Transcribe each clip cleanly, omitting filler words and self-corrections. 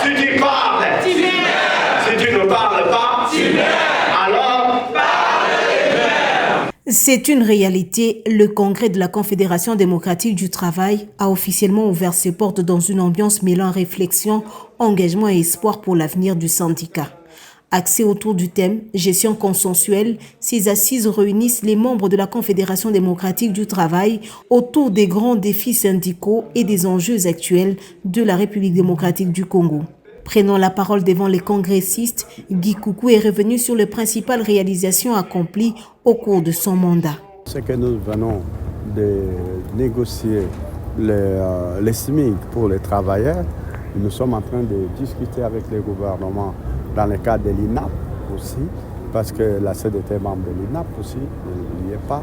Si tu parles, si tu ne parles pas, alors parle. C'est une réalité. Le congrès de la Confédération démocratique du travail a officiellement ouvert ses portes dans une ambiance mêlant réflexion, engagement et espoir pour l'avenir du syndicat. Axé autour du thème « Gestion consensuelle », ces assises réunissent les membres de la Confédération démocratique du travail autour des grands défis syndicaux et des enjeux actuels de la République démocratique du Congo. Prenant la parole devant les congressistes, Guy Coucou est revenu sur les principales réalisations accomplies au cours de son mandat. Ce que nous venons de négocier les SMIC pour les travailleurs, nous sommes en train de discuter avec le gouvernement dans le cadre de l'INAP aussi, parce que la CDT est membre de l'INAP aussi, ne l'oubliez pas,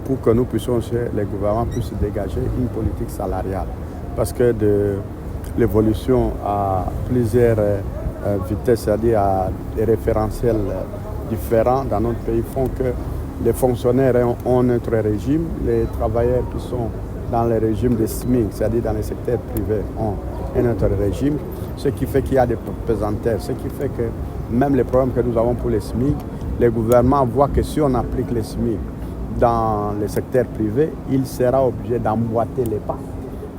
pour que nous puissions, le gouvernement puisse dégager une politique salariale. Parce que de l'évolution à plusieurs vitesses, c'est-à-dire à des référentiels différents dans notre pays, font que les fonctionnaires ont notre régime, les travailleurs qui sont dans le régime des SMIC, c'est-à-dire dans le secteur privé, ont un autre régime, ce qui fait qu'il y a des pesanteurs, ce qui fait que même les problèmes que nous avons pour les SMIC, le gouvernement voit que si on applique les SMIC dans le secteur privé, il sera obligé d'emboîter les pas.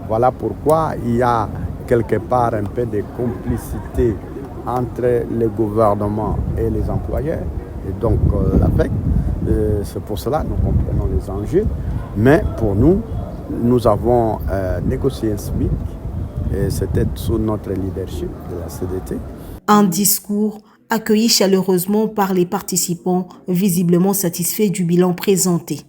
Voilà pourquoi il y a quelque part un peu de complicité entre le gouvernement et les employeurs, et donc l'APEC. C'est pour cela que nous comprenons les enjeux, mais pour nous, nous avons négocié un SMIC, et c'était sous notre leadership de la CDT. Un discours accueilli chaleureusement par les participants, visiblement satisfaits du bilan présenté.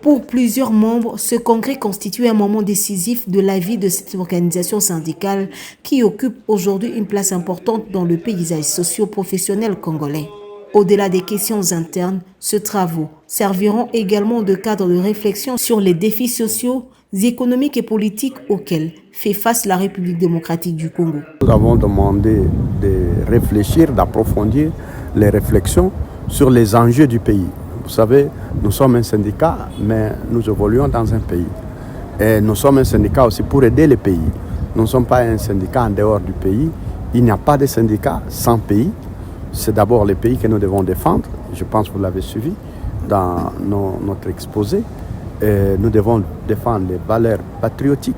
Pour plusieurs membres, ce congrès constitue un moment décisif de la vie de cette organisation syndicale qui occupe aujourd'hui une place importante dans le paysage socio-professionnel congolais. Au-delà des questions internes, ces travaux serviront également de cadre de réflexion sur les défis sociaux, économiques et politiques auxquels fait face la République démocratique du Congo. Nous avons demandé de réfléchir, d'approfondir les réflexions sur les enjeux du pays. Vous savez, nous sommes un syndicat, mais nous évoluons dans un pays. Et nous sommes un syndicat aussi pour aider les pays. Nous ne sommes pas un syndicat en dehors du pays. Il n'y a pas de syndicat sans pays. C'est d'abord les pays que nous devons défendre. Je pense que vous l'avez suivi dans notre exposé. Et nous devons défendre les valeurs patriotiques,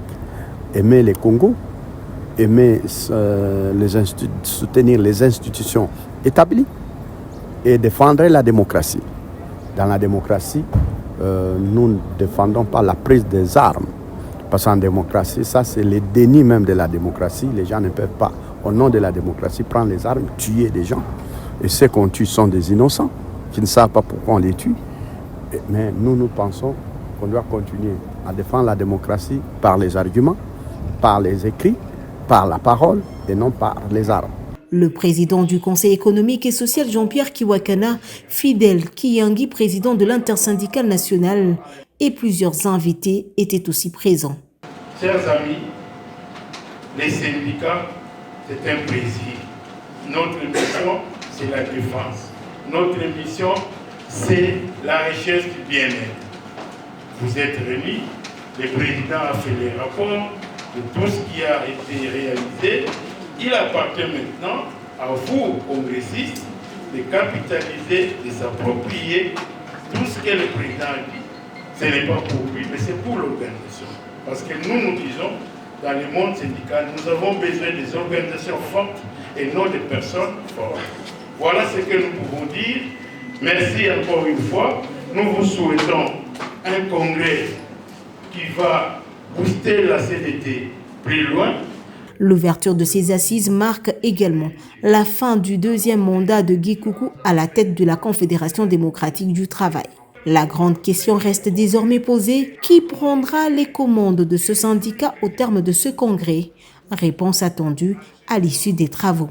aimer les Congo, aimer soutenir les institutions établies et défendre la démocratie. Dans la démocratie, nous ne défendons pas la prise des armes. Parce qu'en démocratie, ça c'est le déni même de la démocratie. Les gens ne peuvent pas, au nom de la démocratie, prendre les armes, tuer des gens. Et ceux qu'on tue sont des innocents, qui ne savent pas pourquoi on les tue. Mais nous pensons qu'on doit continuer à défendre la démocratie par les arguments, par les écrits, par la parole et non par les armes. Le président du Conseil économique et social Jean-Pierre Kiwakana, Fidèle Kiyangui, président de l'intersyndicale nationale, et plusieurs invités étaient aussi présents. Chers amis, les syndicats, c'est un plaisir. Notre mission, c'est la défense. Notre mission, c'est la recherche du bien-être. Vous êtes réunis, le président a fait les rapports de tout ce qui a été réalisé. Il appartient maintenant à vous, congressistes, de capitaliser, de s'approprier tout ce que le président a dit. Ce n'est pas pour lui, mais c'est pour l'organisation. Parce que nous disons, dans le monde syndical, nous avons besoin des organisations fortes et non des personnes fortes. Voilà ce que nous pouvons dire. Merci encore une fois. Nous vous souhaitons un congrès qui va booster la CDT plus loin. L'ouverture de ces assises marque également la fin du deuxième mandat de Guy Coucou à la tête de la Confédération démocratique du travail. La grande question reste désormais posée, qui prendra les commandes de ce syndicat au terme de ce congrès? Réponse attendue à l'issue des travaux.